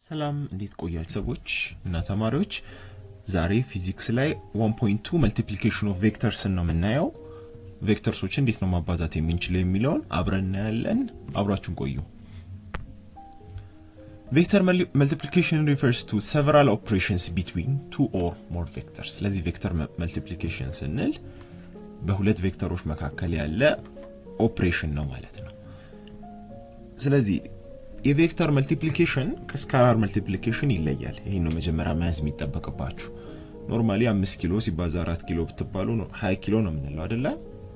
ሰላም እንዴት ቆያችሁ ሰዎች እና ተማሪዎች ዛሬ ፊዚክስ ላይ 1.2 መልቲፕሊኬሽን ኦፍ ቬክተርስ ነው የምናየው ቬክተርሶች እንዴት ነው ማባዛት የምንችለው የሚለውን አብረን እናያለን አብራችሁን ቆዩ Vector multiplication refers to several operations between two or more vectors ስለዚህ ቬክተር multiplication ስንል በሁለት ቬክተሮች መካከል ያለ ኦፕሬሽን ነው ማለት ነው ስለዚህ የቬክተር መልቲፕሊኬሽን ከስካላር መልቲፕሊኬሽን ይለያል ይሄ ነው መጀመሪያ መያዝ የሚጠበቅባችሁ ኖርማሊ 5 ኪሎ ሲባዛ 4 ኪሎ ብትባሉ 20 ኪሎ ነው የምንለው አይደለ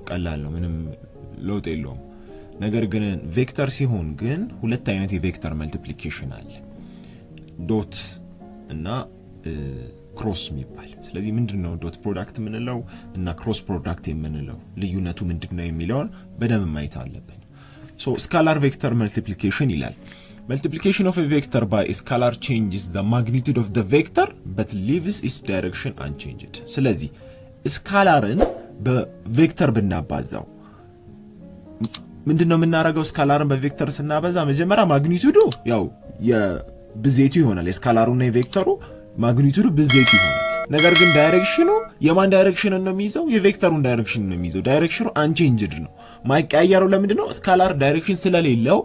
ቀላል ነው ምንም ለውጥ የለውም ነገር ግን ቬክተር ሲሆን ግን ሁለት አይነት የቬክተር መልቲፕሊኬሽን አለ ዶት እና ክሮስ የሚባል ስለዚህ ምንድነው ዶት ፕሮዳክት የምንለው እና ክሮስ ፕሮዳክት የምንለው ልዩነቱ ምንድነው የሚለውን በደንብ ማየት አለብን So scalar vector multiplication ይላል multiplication of a vector by a scalar changes the magnitude of the vector but leaves its direction unchanged ስለዚህ ስካላርን በቬክተር ብናባዛው ምንድነው የምናደርገው ስካላርን በቬክተር ስናባዛ መጀመሪያ ማግኒቱዱ ያው የብዜቱ ይሆናል የስካላሩና የቬክተሩ ማግኒቱዱ ብዜቱ ይሆናል ነገር ግን ዳይሬክሽኑ የማን ዳይሬክሽን ነው የሚይዘው የቬክተሩን ዳይሬክሽን ነው የሚይዘው ዳይሬክሽኑ አንቼንጅድ ነው ማይቀያየረው ለምንድነው ስካላር ዳይሬክሽን ስለሌለው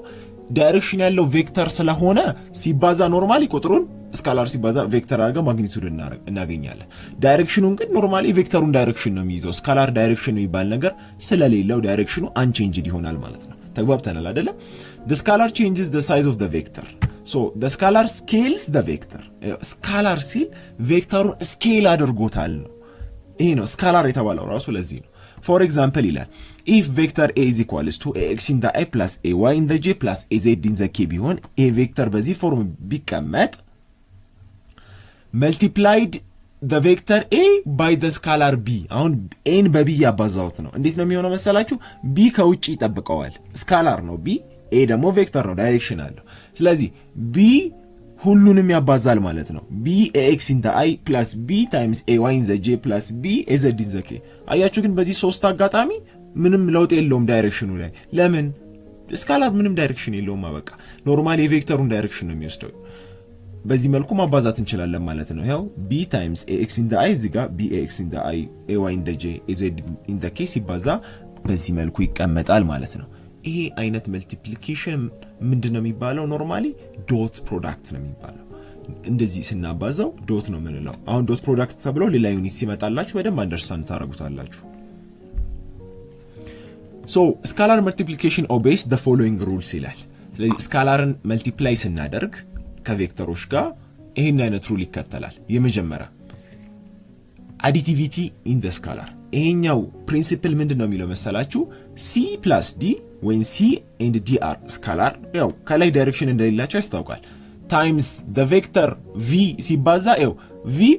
ዳይሬክሽን ያለው ቬክተር ስለሆነ ሲባዛ ኖርማሊ ቁጥሩን ስካላር ሲባዛ ቬክተር አድርገን ማግኒቱድ እናገኛለን ዳይሬክሽኑን ግን ኖርማሊ ቬክተሩን ዳይሬክሽን ነው የሚይዘው ስካላር ዳይሬክሽን የሚባል ነገር ስለሌለው ዳይሬክሽኑ አንቼንጅድ ይሆናል ማለት ነው ተግባብተናል አይደለ the scalar changes the size of the vector so the scalar scales the vector scalar ሲል ቬክተሩን ስኬል አድርጎታል ነው ይሄ ነው ስካላር የተባለው ራሱ ለዚህ ነው for example ይላል if vector a is equals to ax in the i plus ay in the j plus az in the k ቢሆን a ቬክተር በዚህ ፎርም ቢቀመጥ multiplied the vector a by the scalar b አሁን a ን በb ያባዛውት ነው እንዴት ነው የሚሆነው መሰላችሁ b ከውጪ ይጠብቀዋል ስካላር ነው b a ደግሞ ቬክተር ነው ዳይሬክሽን አለው ስለዚህ b ሁሉንም ያባዛል ማለት ነው b ax in the i plus b times ay in the j plus b az in the k አያችሁ ግን በዚህ ሶስት አጋጣሚ ምንም ለውጥ የለውም ዳይሬክሽኑ ላይ ለምን ስካላር ምንም ዳይሬክሽን የለውም በቃ ኖርማሊ የቬክተሩን ዳይሬክሽን ነው የሚወስደው በዚህ መልኩ ማባዛት እንችላለን ማለት ነው ያው b times ax in the i እዚህ ጋር b ax in the i ay in the j az in the k ሲባዛ በዚህ መልኩ ይቀመጣል ማለት ነው ይሄ አይነት መልቲፕሊኬሽን ምንድነው የሚባለው ኖርማሊ ዶት ፕሮዳክት ነው የሚባለው እንደዚህ ስናባዛው ዶት ነው የምንለው አሁን ዶት ፕሮዳክት ተብሎ ሌላ ዩኒት ሲመጣላችሁ በደንብ አንደርስታንድ ታደርጉታላችሁ so scalar multiplication obeys the following rules ይላል ስለዚህ ስካላርን መልቲፕላይ ስናደርግ ከቬክተሮች ጋር ይሄን አይነት ሩል ይከተላል የመጀመሪያ additivity in the scalar ይሄኛው ፕሪንሲፕል ምንድነው የሚለው መሰላችሁ c plus d when c and d are scalar ያው ከላይ ዳይሬክሽን እንደሌላቸው ያስታውቃል times the vector v ሲባዛ ያው v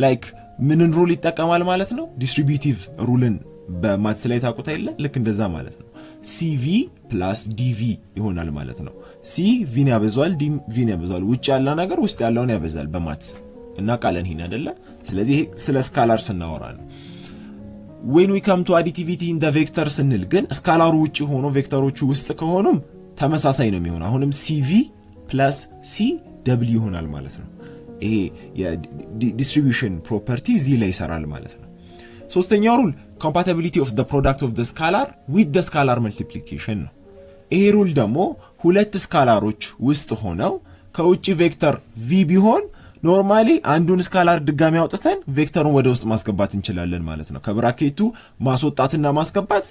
like ምንን ሩል ይጠቀማል ማለት ነው ዲስትሪቢዩቲቭ ሩልን በማትስ ላይ ታውቁት አይደለ ልክ እንደዛ ማለት ነው cv plus dv ይሆናል ማለት ነው c v ን ያበዛዋል d v ን ያበዛዋል ውጭ ያለው ነገር ውስጥ ያለውን ያበዛል በማትስ እና ቃለን ሂን አይደለ ስለዚህ ስለ ስካላር ስናወራ ነው when we come to additivity in the vector ስንል ግን ስካላሩ ውጪ ሆኖ ቬክተሮቹ ውስጥ ከሆኑም ተመሳሳይ ነው የሚሆነው አሁንም cv plus cw ይሆናል ማለት ነው ይሄ የዲስትሪቢዩሽን ፕሮፐርቲ እዚህ ላይ ይሰራል ማለት ነው ሶስተኛው ሩል compatibility of the product of the scalar with the scalar multiplication ነው ይሄ ሩል ደግሞ ሁለት ስካላሮች ውስጥ ሆነው ከውጪ ቬክተር v ቢሆን ኖርማሊ አንዱን ስካላር ድጋሚ አውጥተን ቬክተሩን ወደ ውስጥ ማስገባት እንችላለን ማለት ነው ከብራኬቱ ማስወጣትና ማስገባት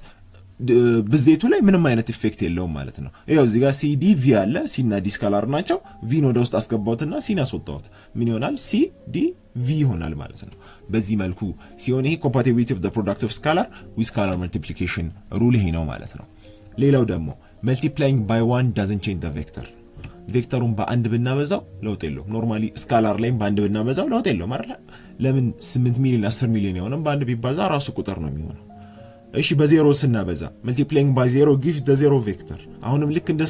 ብዜቱ ላይ ምንም አይነት ኢፌክት የለውም ማለት ነው ይሄው እዚህ ጋር cd v አለ c እና d ስካላር ናቸው v ወደ ውስጥ አስገባውትና c አስወጣውት ምን ይሆናል cd v ይሆናል ማለት ነው በዚህ መልኩ ሲሆን ይሄ compatibility of the product of scalar with scalar multiplication ሩል ይሄ ነው ማለት ነው ሌላው ደግሞ multiplying by one doesn't change the vector ቬክተሩን በአንድ ብናበዛው ለውጥ የለውም ኖርማሊ ስካላር ላይም በአንድ ብናበዛው ለውጥ የለውም አይደል ለምን 8 ሚሊዮን 10 ሚሊዮን የሆነም በአንድ ቢባዛ ራሱ ቁጥር ነው የሚሆነው እሺ በዜሮ ስናበዛ multiplying by zero gives the zero vector አሁንም ልክ እንደ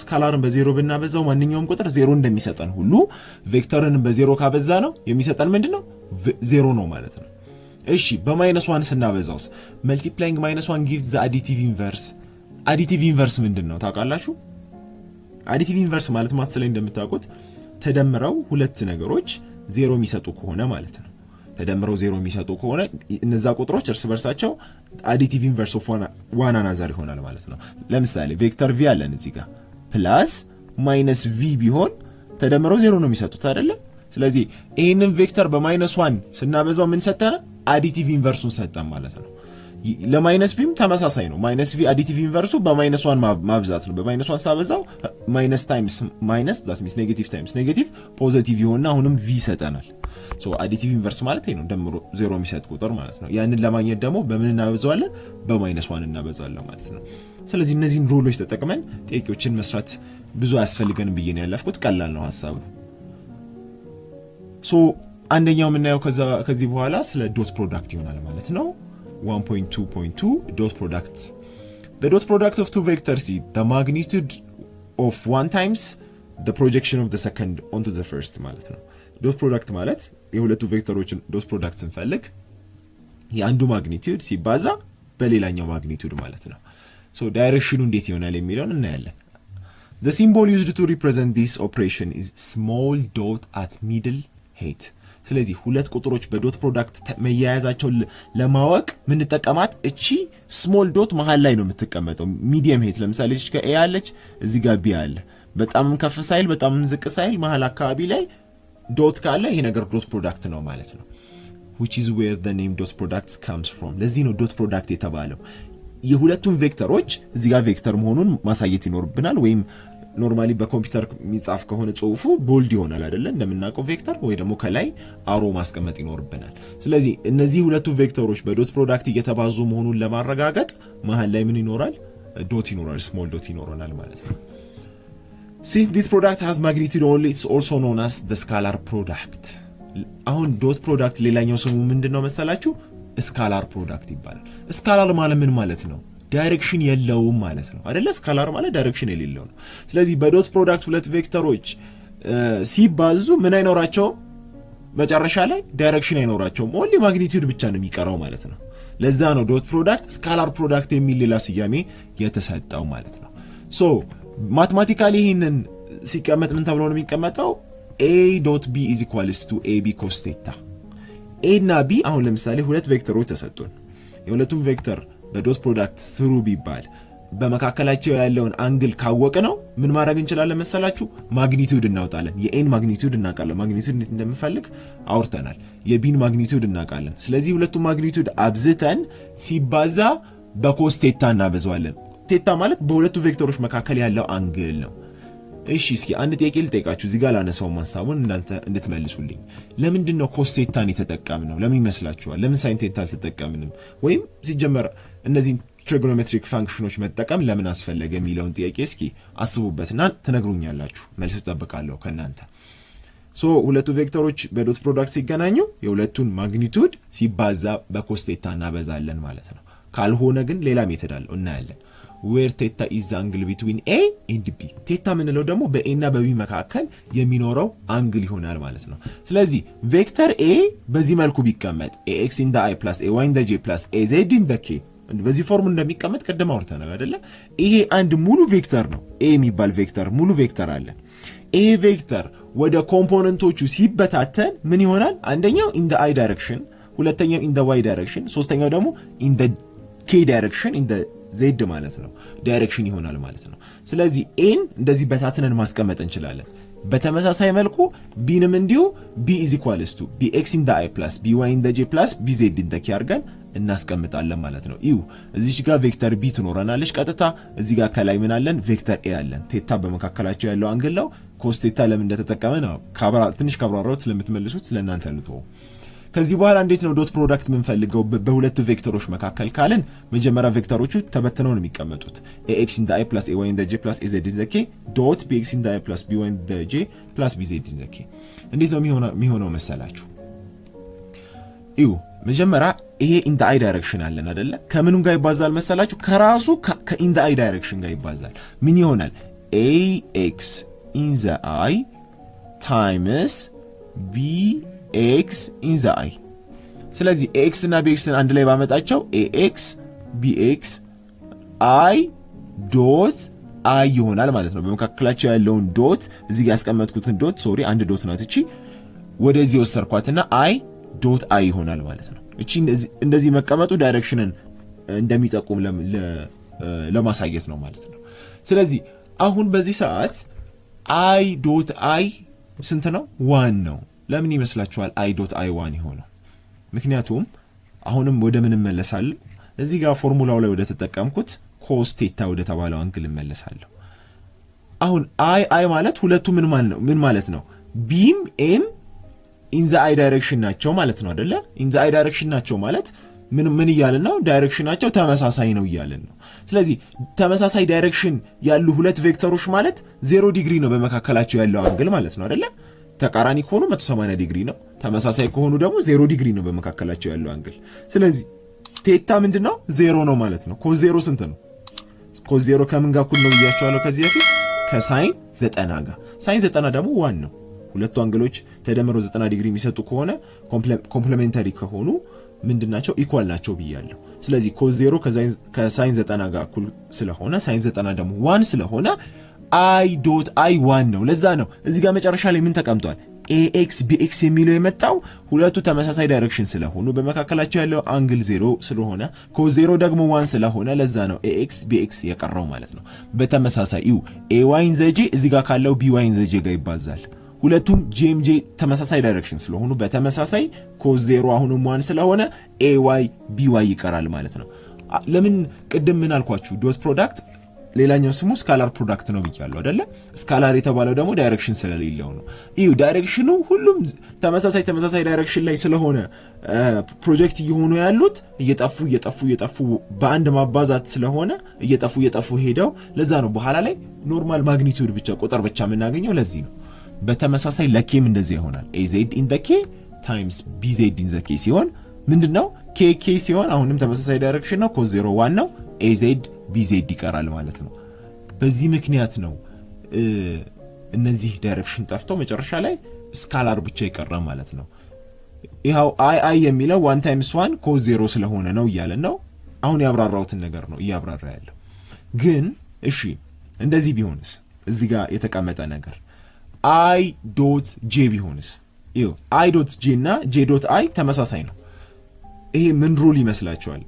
ስካላርን በዜሮ ብናበዛው ማንኛውም ቁጥር ዜሮ እንደሚሰጠን ሁሉ ቬክተርን በዜሮ ካበዛ ነው የሚሰጠን ምንድነው ዜሮ ነው ማለት ነው እሺ በ-1 ስናበዛውስ multiplying -1 gives the additive inverse ምንድነው ታውቃላችሁ አዲቲቭ ኢንቨርስ ማለት ማትስ ላይ እንደምታውቁት ተደምረው ሁለት ነገሮች ዜሮ የሚሰጡ ከሆነ ማለት ነው። ተደምረው ዜሮ የሚሰጡ ከሆነ እነዛ ቁጥሮች እርስ በርሳቸው አዲቲቭ ኢንቨርስ ኦፍ ዋን አናዘር ይሆናል ማለት ነው። ለምሳሌ ቬክተር ቪ አለን እዚህ ጋር ፕላስ ማይነስ ቪ ቢሆን ተደምረው ዜሮ ነው የሚሰጡት አይደለ? ስለዚህ ይሄንን ቬክተር በማይነስ 1 ስናበዛው ምን ሰጠን? አዲቲቭ ኢንቨርሱን ሰጠን ማለት ነው። ለማይነስ ቪም ተመሳሳይ ነው። ማይነስ ቪ አዲቲቭ ኢንቨርሱ በማይነስ 1 ማብዛት ነው። በማይነስ 1 ሳበዛው ማይነስ ታይምስ ማይነስ ዳት ሚንስ ኔጌቲቭ ታይምስ ኔጌቲቭ ፖዚቲቭ ይሆንና አሁንም ቪ ይሰጠናል። ሶ አዲቲቭ ኢንቨርስ ማለት ነው ደምሮ ዜሮ የሚሰጥ ቁጥር ማለት ነው። ያንን ለማግኘት ደግሞ በምን እናበዛዋለን? በማይነስ 1 እናበዛዋለን ማለት ነው። ስለዚህ እነዚህን ሩሎች ተጠቅመን ጥያቄዎችን መስራት ብዙ አያስፈልገንም ብዬ ነው ያለፍኩት። ቀላል ነው ሐሳቡ። ሶ አንደኛው የምናየው ከዚህ በኋላ ስለ ዶት ፕሮዳክት ይሆናል ማለት ነው። 1.2.2 dot product. The dot product of two vectors is the magnitude of one times the projection of the second onto the first ማለት ነው። ዶት ፕሮዳክት ማለት የሁለቱ ቬክተሮችን ዶት ፕሮዳክት ስንፈልግ የአንዱ ማግኒቲዩድ ሲባዛ በሌላኛው ማግኒቲዩድ ማለት ነው። ሶ ዳይሬክሽኑ እንዴት ይሆናል የሚለውን እናያለን። The symbol used to represent this operation is small dot at middle height. ስለዚህ ሁለት ቁጥሮች በዶት ፕሮዳክት መያያዛቸው ለማወቅ ምን ተጠቀማት? እቺ ስሞል ዶት መሃል ላይ ነው የምትቀመጠው። ሚዲየም ሄት ለምሳሌ እዚህ ጋር ኤ አለች፣ እዚህ ጋር ቢ አለ። በጣም ከፍ ሳይል በጣም ዝቅ ሳይል መሃል አካባቢ ላይ ዶት ካለ ይሄ ነገር ዶት ፕሮዳክት ነው ማለት ነው። which is where the name dot products comes from. ለዚህ ነው ዶት ፕሮዳክት የተባለው። የሁለቱም ቬክተሮች እዚህ ጋር ቬክተር መሆኑን ማሳየት ይኖርብናል። ወይም ኖርማሊ በኮምፒውተር የሚጻፍ ከሆነ ጽሁፉ ቦልድ ይሆናል አይደለ? እንደምናውቀው ቬክተር ወይ ደግሞ ከላይ አሮ ማስቀመጥ ይኖርብናል። ስለዚህ እነዚህ ሁለቱ ቬክተሮች በዶት ፕሮዳክት እየተባዙ መሆኑን ለማረጋገጥ መሃል ላይ ምን ይኖራል? ዶት ይኖራል፣ ስሞል ዶት ይኖረናል ማለት ነው። Since this product has magnitude only, it's also known as the scalar product. አሁን ዶት ፕሮዳክት ሌላኛው ስሙ ምንድነው መሰላችሁ? ስካላር ፕሮዳክት ይባላል። ስካላር ማለት ምን ማለት ነው? ዳይሬክሽን የለውም ማለት ነው አይደለ? ስካላር ማለት ዳይሬክሽን የሌለው ነው። ስለዚህ በዶት ፕሮዳክት ሁለት ቬክተሮች ሲባዙ ምን አይኖራቸውም? መጨረሻ ላይ ዳይሬክሽን አይኖራቸውም። ኦንሊ ማግኒቲዩድ ብቻ ነው የሚቀረው ማለት ነው። ለዛ ነው ዶት ፕሮዳክት ስካላር ፕሮዳክት የሚል ሌላ ስያሜ የተሰጠው ማለት ነው። ሶ ማትማቲካሊ ይሄንን ሲቀመጥ ምን ተብሎ ነው የሚቀመጠው? a dot b is equals to ab cos theta. a እና b አሁን ለምሳሌ ሁለት ቬክተሮች ተሰጡን። የሁለቱም ቬክተር በዶት ፕሮዳክት ስሩ ቢባል በመካከላቸው ያለውን አንግል ካወቀ ነው ምን ማድረግ እንችላለን መሰላችሁ? ማግኒቲዩድ እናውጣለን። የኤን ማግኒቲዩድ እናውቃለን። ማግኒቲዩድ እንደምፈልግ አውርተናል። የቢን ማግኒቲዩድ እናውቃለን። ስለዚህ ሁለቱም ማግኒቲዩድ አብዝተን ሲባዛ በኮስ ቴታ እናበዛዋለን። ቴታ ማለት በሁለቱ ቬክተሮች መካከል ያለው አንግል ነው። እሺ እስኪ አንድ ጥያቄ ልጠይቃችሁ። እዚህ ጋር ላነሳው ሐሳቡን እናንተ እንድትመልሱልኝ። ለምንድን ነው ኮስ ቴታን የተጠቀምነው? ለምን ይመስላችኋል? ለምን ሳይን ቴታ አልተጠቀምንም? ወይም ሲጀመር እነዚህ ትሪጎኖሜትሪክ ፋንክሽኖች መጠቀም ለምን አስፈለገ የሚለውን ጥያቄ እስኪ አስቡበትና ትነግሩኛላችሁ። መልስ እጠብቃለሁ ከእናንተ። ሶ ሁለቱ ቬክተሮች በዶት ፕሮዳክት ሲገናኙ የሁለቱን ማግኒቲዩድ ሲባዛ በኮስ ቴታ እናበዛለን ማለት ነው። ካልሆነ ግን ሌላ ሜተድ አለው እናያለን። where theta is the angle between a and b. ቴታ ምንለው ደግሞ በa እና በb መካከል የሚኖረው አንግል ይሆናል ማለት ነው። ስለዚህ ቬክተር a በዚህ መልኩ ቢቀመጥ ax in the i plus ay in the j plus az in the k በዚህ ፎርም እንደሚቀመጥ ቀደም አውርተናል አይደለ? ይሄ አንድ ሙሉ ቬክተር ነው። a የሚባል ቬክተር ሙሉ ቬክተር አለ። ይሄ ቬክተር ወደ ኮምፖነንቶቹ ሲበታተን ምን ይሆናል? አንደኛው in the i direction፣ ሁለተኛው in the y direction፣ ሶስተኛው ደግሞ in the k direction in the ዜድ ማለት ነው ዳይሬክሽን ይሆናል ማለት ነው። ስለዚህ ኤን እንደዚህ በታትነን ማስቀመጥ እንችላለን። በተመሳሳይ መልኩ ቢንም እንዲሁ b is equals to bx in the i plus by in the j plus bz in the k አድርገን እናስቀምጣለን ማለት ነው። ይው እዚህ ጋር ቬክተር b ትኖረናለች ቀጥታ። እዚህ ጋር ከላይ ምን አለን? ቬክተር a አለን። ቴታ በመካከላቸው ያለው አንግል ነው። ኮስ ቴታ ለምን እንደተጠቀመ ነው ትንሽ ካብራራው ስለምትመልሱት ስለናንተ ልተው። ከዚህ በኋላ እንዴት ነው ዶት ፕሮዳክት የምንፈልገው በሁለቱ ቬክተሮች መካከል ካለን መጀመሪያ ቬክተሮቹ ተበትነው ነው የሚቀመጡት። ax in the i plus ay in the j plus az in the k dot bx in the i plus by in the j plus bz in the k። እንዴት ነው የሚሆነው መሰላችሁ? ይው መጀመሪያ ይሄ in the i direction አለን አይደለ? ከምንም ጋር ይባዛል መሰላችሁ? ከራሱ in the i direction ጋር ይባዛል። ምን ይሆናል? ax in the i times bx in the i። ስለዚህ ax እና bx አንድ ላይ ባመጣቸው ax bx i dot አይ ይሆናል ማለት ነው። በመካከላቸው ያለውን ዶት እዚህ ጋር ያስቀመጥኩትን ዶት አንድ ዶት ናት እቺ ወደዚህ ወሰርኳትና አይ ዶት አይ ይሆናል ማለት ነው። እቺ እንደዚህ መቀመጡ ዳይሬክሽንን እንደሚጠቁም ለማሳየት ነው ማለት ነው። ስለዚህ አሁን በዚህ ሰዓት አይ ዶት አይ ስንት ነው? 1 ነው። ለምን ይመስላችኋል አይ ዶት አይ 1 ይሆነው? ምክንያቱም አሁንም ወደ ምን እመለሳለሁ? እዚህ ጋር ፎርሙላው ላይ ወደ ተጠቀምኩት ኮስ ቴታ ወደ ተባለው አንግል እመለሳለሁ። አሁን አይ ማለት ሁለቱ ምን ማለት ነው? ቢም ኤም ኢን ዘ አይ ዳይሬክሽን ናቸው ማለት ነው አይደለ? ኢን ዘ አይ ዳይሬክሽን ናቸው ማለት ምን እያልን ነው? ዳይሬክሽናቸው ተመሳሳይ ነው እያልን ነው። ስለዚህ ተመሳሳይ ዳይሬክሽን ያሉ ሁለት ቬክተሮች ማለት 0 ዲግሪ ነው በመካከላቸው ያለው አንግል ማለት ነው አይደለ? ተቃራኒ ከሆኑ 180 ዲግሪ ነው፣ ተመሳሳይ ከሆኑ ደግሞ 0 ዲግሪ ነው በመካከላቸው ያለው አንግል። ስለዚህ ቴታ ምንድነው? 0 ነው ማለት ነው። ኮዝ 0 ስንት ነው? ኮዝ 0 ከምን ጋር እኩል ነው ብያቸዋለሁ ከዚህ በፊት? ከሳይን 90 ጋር። ሳይን 90 ደግሞ 1 ነው። ሁለቱ አንግሎች ተደምረው 90 ዲግሪ የሚሰጡ ከሆነ ኮምፕሊሜንታሪ ከሆኑ ምንድናቸው? ኢኳል ናቸው ብያለሁ። ስለዚህ ኮዝ 0 ከሳይን 90 ጋር እኩል ስለሆነ ሳይን 90 ደግሞ 1 ስለሆነ አይ ዶት አይ 1 ነው። ለዛ ነው እዚህ ጋር መጨረሻ ላይ ምን ተቀምጧል? ኤኤክስ ቢኤክስ የሚለው የመጣው ሁለቱ ተመሳሳይ ዳይሬክሽን ስለሆኑ በመካከላቸው ያለው አንግል 0 ስለሆነ ኮዝ 0 ደግሞ 1 ስለሆነ ለዛ ነው ኤኤክስ ቢኤክስ የቀረው ማለት ነው። በተመሳሳይ ዩ ኤዋይን ዘጄ እዚህ ጋር ካለው ቢዋይን ዘጄ ጋር ይባዛል። ሁለቱም ጄም ጄ ተመሳሳይ ዳይሬክሽን ስለሆኑ በተመሳሳይ ኮዝ 0 አሁንም 1 ስለሆነ ኤዋይ ቢዋይ ይቀራል ማለት ነው። ለምን ቅድም ምን አልኳችሁ? ዶት ፕሮዳክት ሌላኛው ስሙ ስካላር ፕሮዳክት ነው ብያለሁ አይደለ? ስካላር የተባለው ደግሞ ዳይሬክሽን ስለሌለው ነው። ይሄው ዳይሬክሽኑ ሁሉም ተመሳሳይ ዳይሬክሽን ላይ ስለሆነ ፕሮጀክት እየሆኑ ያሉት እየጠፉ በአንድ ማባዛት ስለሆነ እየጠፉ ሄደው ለዛ ነው በኋላ ላይ ኖርማል ማግኒቲዩድ ብቻ ቁጥር ብቻ የምናገኘው ለዚህ ነው። በተመሳሳይ ለኬም እንደዚህ ይሆናል። AZ in the K times BZ in the K ሲሆን ምንድነው? KK ሲሆን አሁንም ተመሳሳይ ዳይሬክሽን ነው። ኮዝ 0 1 ነው። AZ BZ ይቀራል ማለት ነው። በዚህ ምክንያት ነው እነዚህ ዳይሬክሽን ጠፍተው መጨረሻ ላይ ስካላር ብቻ ይቀራ ማለት ነው። ይሄው አይ የሚለው 1 times 1 ኮዝ 0 ስለሆነ ነው እያለን ነው። አሁን ያብራራውትን ነገር ነው እያብራራ ያለው። ግን እሺ እንደዚህ ቢሆንስ? እዚህ ጋር የተቀመጠ ነገር አይ ዶት ጄ ቢሆንስ? ይኸው አይ ዶት ጄ እና ጄ ዶት አይ ተመሳሳይ ነው። ይሄ ምን ሩል ይመስላችኋል?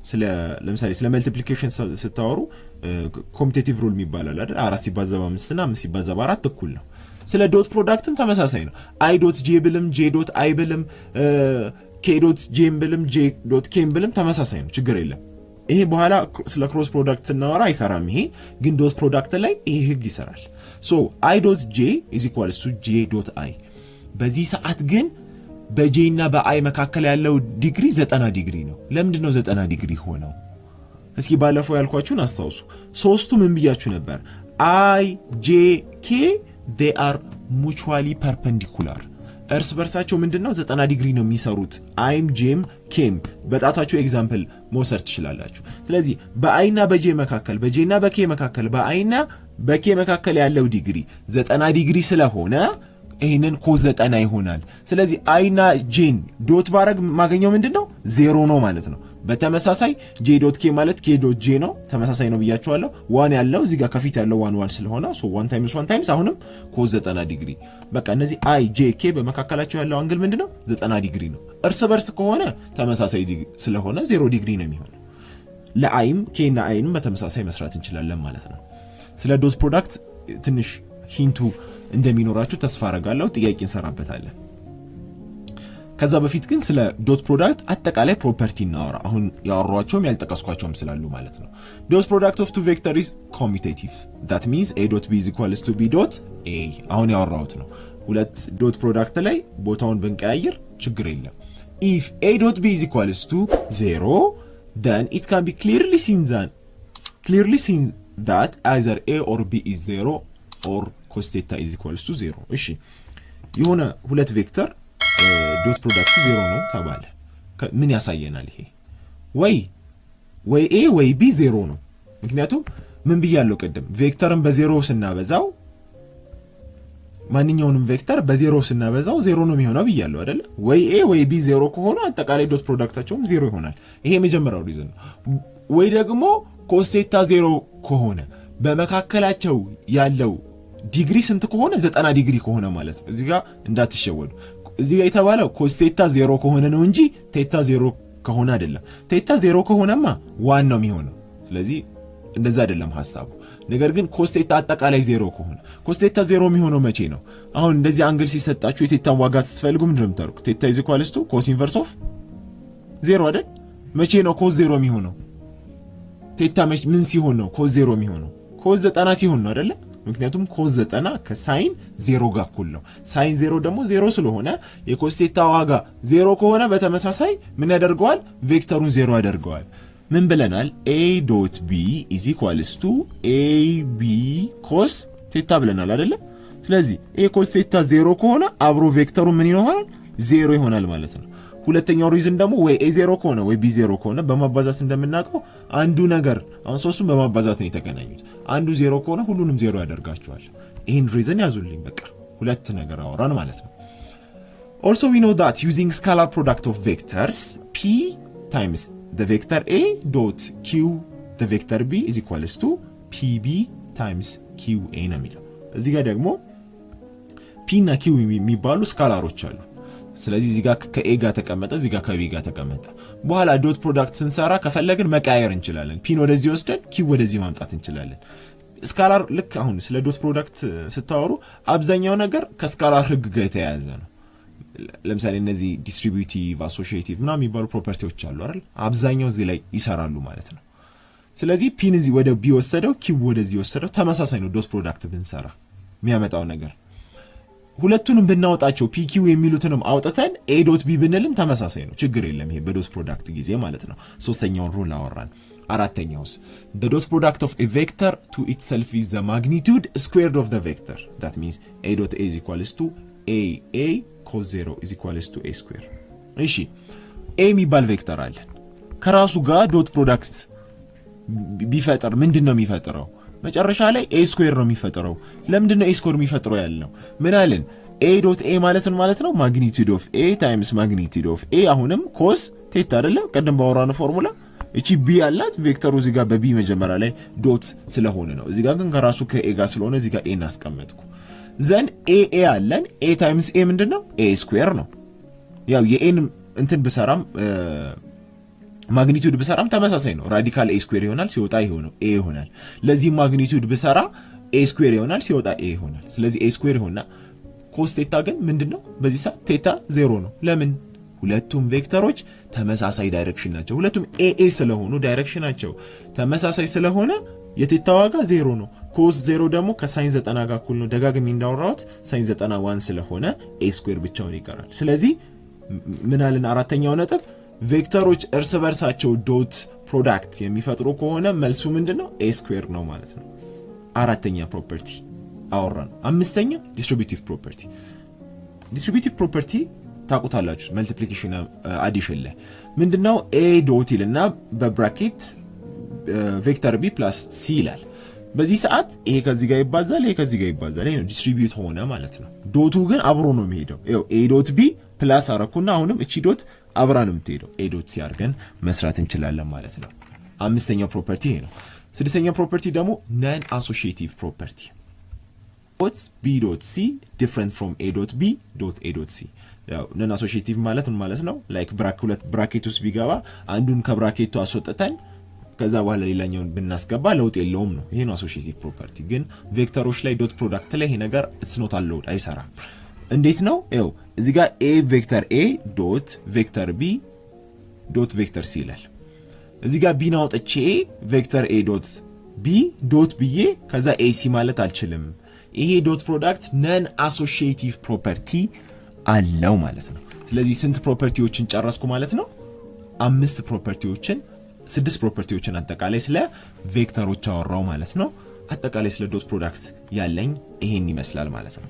ለምሳሌ ስለ መልቲፕሊኬሽን ስታወሩ ኮሚቴቲቭ ሩል የሚባላል አይደል? 4 ሲባዛ በ5 እና 5 ሲባዛ በ4 እኩል ነው። ስለ ዶት ፕሮዳክትም ተመሳሳይ ነው። አይ ዶት ጄ ብልም ጄ ዶት አይ ብልም ኬ ዶት ጄ ብልም ጄ ዶት ኬ ብልም ተመሳሳይ ነው። ችግር የለም። ይሄ በኋላ ስለ ክሮስ ፕሮዳክት ስናወራ አይሰራም። ይሄ ግን ዶት ፕሮዳክት ላይ ይሄ ህግ ይሰራል። ሶ አይ ዶት ጄ ኢዝ ኢኳልስ ቱ ጄ ዶት አይ። በዚህ ሰዓት ግን በጄ እና በአይ መካከል ያለው ዲግሪ 90 ዲግሪ ነው። ለምንድን ነው 90 ዲግሪ ሆነው? እስኪ ባለፈው ያልኳችሁን አስታውሱ። ሶስቱ ምን ብያችሁ ነበር? አይ ጄ ኬ they are mutually perpendicular። እርስ በርሳቸው ምንድነው 90 ዲግሪ ነው የሚሰሩት። አይም ጄም ኬም በጣታችሁ ኤግዛምፕል መውሰድ ትችላላችሁ። ስለዚህ በአይና በጄ መካከል በጄና በኬ መካከል በአይና በኬ መካከል ያለው ዲግሪ 90 ዲግሪ ስለሆነ ይሄንን ኮዝ 90 ይሆናል። ስለዚህ አይና ጄን ዶት ባረግ ማገኘው ምንድነው 0 ነው ማለት ነው። በተመሳሳይ ጄ ዶት ኬ ማለት ኬ ዶት ጄ ነው፣ ተመሳሳይ ነው ብያችኋለሁ። 1 ያለው እዚህ ጋር ከፊት ያለው 1 ስለሆነ ሶ 1 ታይምስ አሁንም ኮዝ 90 ዲግሪ። በቃ እነዚህ አይ ጄ ኬ በመካከላቸው ያለው አንግል ምንድነው 90 ዲግሪ ነው። እርስ በርስ ከሆነ ተመሳሳይ ዲግሪ ስለሆነ 0 ዲግሪ ነው የሚሆነው። ለአይም ኬ እና አይንም በተመሳሳይ መስራት እንችላለን ማለት ነው። ስለ ዶት ፕሮዳክት ትንሽ ሂንቱ እንደሚኖራችሁ ተስፋ አረጋለሁ። ጥያቄ እንሰራበታለን። ከዛ በፊት ግን ስለ ዶት ፕሮዳክት አጠቃላይ ፕሮፐርቲ እናወራ። አሁን ያወራኋቸውም ያልጠቀስኳቸውም ስላሉ ማለት ነው። ዶት ፕሮዳክት ኦፍ ቱ ቬክተር ኢዝ ኮሚቴቲቭ that means a dot b is equals to b dot a። አሁን ያወራሁት ነው። ሁለት ዶት ፕሮዳክት ላይ ቦታውን ብንቀያየር ችግር የለም። if a dot b is equals to 0 then it can be clearly seen that either a or b is 0 or cos theta is equals to 0። እሺ የሆነ ሁለት ቬክተር ዶት ፕሮዳክቱ 0 ነው ተባለ። ምን ያሳየናል? ይሄ ወይ ኤ ወይ ቢ 0 ነው። ምክንያቱም ምን ብያለሁ ቅድም ቬክተርን በ0 ስናበዛው ማንኛውንም ቬክተር በ0 ስናበዛው 0 ነው የሚሆነው ብያለሁ አይደል? ወይ ኤ ወይ ቢ 0 ከሆነ አጠቃላይ ዶት ፕሮዳክታቸውም 0 ይሆናል። ይሄ የመጀመሪያው ሪዝን ነው። ወይ ደግሞ ኮስ ቴታ 0 ከሆነ በመካከላቸው ያለው ዲግሪ ስንት ከሆነ 90 ዲግሪ ከሆነ ማለት ነው። እዚህ ጋር እንዳትሸወዱ። እዚህ ጋር የተባለው ኮስ ቴታ 0 ከሆነ ነው እንጂ ቴታ 0 ከሆነ አይደለም። ቴታ 0 ከሆነማ ዋን ነው የሚሆነው። ስለዚህ እንደዛ አይደለም ሐሳቡ። ነገር ግን ኮስ ቴታ አጠቃላይ 0 ከሆነ ኮስ ቴታ 0 የሚሆነው መቼ ነው? አሁን እንደዚህ አንግል ሲሰጣችሁ የቴታን ዋጋ ስትፈልጉ ምንድነው የምታደርጉት? ቴታ ኢዝ ኢኳልስ ቱ ኮስ ኢንቨርስ ኦፍ 0 አይደል? መቼ ነው ኮስ 0 የሚሆነው? ቴታ ምን ሲሆን ነው ኮስ 0 የሚሆነው? ኮስ 90 ሲሆን ነው አይደለ? ምክንያቱም ኮስ 90 ከሳይን 0 ጋር እኩል ነው። ሳይን 0 ደግሞ 0 ስለሆነ የኮስ ቴታ ዋጋ 0 ከሆነ በተመሳሳይ ምን ያደርገዋል? ቬክተሩን 0 ያደርገዋል። ምን ብለናል? a ዶት b is equals to ab ኮስ ቴታ ብለናል አይደለ? ስለዚህ a ኮስ ቴታ 0 ከሆነ አብሮ ቬክተሩ ምን ይሆናል? 0 ይሆናል ማለት ነው። ሁለተኛው ሪዝን ደግሞ ወይ a 0 ከሆነ ወይ b 0 ከሆነ በማባዛት እንደምናውቀው አንዱ ነገር አሁን ሶስቱም በማባዛት ነው የተገናኙት። አንዱ 0 ከሆነ ሁሉንም 0 ያደርጋቸዋል። ይሄን ሪዝን ያዙልኝ። በቃ ሁለት ነገር አወራን ማለት ነው። Also we know that using scalar product of vectors p times the vector a dot q the vector b is equals to pb times qa ነው የሚለው። እዚህ ጋር ደግሞ p እና q የሚባሉ ስካላሮች አሉ። ስለዚህ እዚህ ጋር ከa ጋር ተቀመጠ፣ እዚህ ጋር ከb ጋር ተቀመጠ። በኋላ ዶት ፕሮዳክት ስንሰራ ከፈለግን መቀያየር እንችላለን። ፒን ወደዚህ ወስደን q ወደዚህ ማምጣት እንችላለን። ስካላር ልክ አሁን ስለ ዶት ፕሮዳክት ስታወሩ አብዛኛው ነገር ከስካላር ህግ ጋር የተያያዘ ነው። ለምሳሌ እነዚህ ዲስትሪቢዩቲቭ አሶሺዬቲቭ ምናምን የሚባሉ ፕሮፐርቲዎች አሉ አይደል? አብዛኛው እዚህ ላይ ይሰራሉ ማለት ነው። ስለዚህ ፒን እዚህ ወደ ቢ ወሰደው፣ q ወደዚህ ወሰደው፣ ተመሳሳይ ነው። ዶት ፕሮዳክት ብንሰራ የሚያመጣው ነገር ሁለቱንም ብናወጣቸው pq የሚሉትንም አውጥተን a ዶት b ብንልም ተመሳሳይ ነው። ችግር የለም። ይሄ በዶት ፕሮዳክት ጊዜ ማለት ነው። ሶስተኛውን ሩል አወራን። አራተኛውስ the dot product of a vector to itself is the magnitude squared of the vector. That means a dot a is equals to a cos 0 is equals to a square. እሺ a የሚባል ቬክተር አለን። ከራሱ ጋር ዶት ፕሮዳክት ቢፈጠር ምንድነው የሚፈጥረው? መጨረሻ ላይ a ስኩዌር ነው የሚፈጥረው። ለምንድነው a ስኩዌር የሚፈጥረው ያልነው? ምን አለን? a ዶት a ማለት ነው ማግኒቲዩድ ኦፍ a ታይምስ ማግኒቲዩድ ኦፍ a አሁንም ኮስ ቴታ አይደለም? ቀደም ባወራነው ፎርሙላ እቺ b ያላት ቬክተሩ እዚህ ጋር በb መጀመሪያ ላይ ዶት ስለሆነ ነው። እዚህ ጋር ግን ከራሱ ከa ጋር ስለሆነ እዚህ ጋር a እናስቀመጥኩ። ዘን a አለን። a ታይምስ a ምንድነው? a ስኩዌር ነው። ያው የኤን እንትን በሰራም ማግኒቲዩድ በሰራም ተመሳሳይ ነው። ራዲካል a ስኩዌር ይሆናል፣ ሲወጣ ይሆናል a ይሆናል። ለዚህ ማግኒቲዩድ በሰራ a ስኩዌር ይሆናል፣ ሲወጣ a ይሆናል። ስለዚህ a ስኩዌር ይሆናል። ኮስ ቴታ ግን ምንድነው? በዚህ ሰዓት ቴታ 0 ነው። ለምን? ሁለቱም ቬክተሮች ተመሳሳይ ዳይሬክሽን ናቸው። ሁለቱም a ስለሆኑ ዳይሬክሽናቸው ተመሳሳይ ስለሆነ የቴታ ዋጋ 0 ነው። ኮስ 0 ደግሞ ከሳይን 90 ጋር እኩል ነው። ደጋግሜ እንዳወራሁት ሳይን 91 ስለሆነ a ስኩዌር ብቻውን ይቀራል። ስለዚህ ምን አለን? አራተኛው ነጥብ ቬክተሮች እርስ በርሳቸው ዶት ፕሮዳክት የሚፈጥሩ ከሆነ መልሱ ምንድነው? a ስኩዌር ነው ማለት ነው። አራተኛ ፕሮፐርቲ አወራን። አምስተኛ ዲስትሪቢዩቲቭ ፕሮፐርቲ። ዲስትሪቢዩቲቭ ፕሮፐርቲ ታውቁታላችሁ። መልቲፕሊኬሽን አዲሽን ላይ ምንድነው? a ዶት ይልና በብራኬት ቬክተር b ፕላስ c ይላል። በዚህ ሰዓት ይሄ ከዚህ ጋር ይባዛል፣ ይሄ ከዚህ ጋር ይባዛል። ይሄ ነው ዲስትሪቢዩት ሆነ ማለት ነው። ዶቱ ግን አብሮ ነው የሚሄደው። ይኸው a ዶት b ፕላስ አረኩና አሁንም እቺ ዶት አብራ ነው የምትሄደው። a ዶት c አድርገን መስራት እንችላለን ማለት ነው። አምስተኛው ፕሮፐርቲ ይሄ ነው። ስድስተኛው ፕሮፐርቲ ደግሞ ነን አሶሺዬቲቭ ፕሮፐርቲ ዶት b ዶት c ዲፍረንት ፍሮም a ዶት b ዶት a ዶት c። ያው ነን አሶሺዬቲቭ ማለት ምን ማለት ነው? ላይክ ብራኬት ውስጥ ቢገባ አንዱን ከብራኬቱ አስወጥተን ከዛ በኋላ ሌላኛውን ብናስገባ ለውጥ የለውም ነው። ይሄ ነው አሶሺዬቲቭ ፕሮፐርቲ። ግን ቬክተሮች ላይ ዶት ፕሮዳክት ላይ ይሄ ነገር ስኖት አለው አይሰራም። እንዴት ነው? ይኸው እዚህ ጋር a ቬክተር a ዶት ቬክተር b ዶት ቬክተር c ይላል። እዚህ ጋር b አውጥቼ ቬክተር a ዶት b ዶት ብዬ ከዛ ac ማለት አልችልም። ይሄ ዶት ፕሮዳክት ነን አሶሺዬቲቭ ፕሮፐርቲ አለው ማለት ነው። ስለዚህ ስንት ፕሮፐርቲዎችን ጨረስኩ ማለት ነው? 5 ፕሮፐርቲዎችን 6 ፕሮፐርቲዎችን አጠቃላይ ስለ ቬክተሮች አወራው ማለት ነው። አጠቃላይ ስለ ዶት ፕሮዳክት ያለኝ ይሄን ይመስላል ማለት ነው።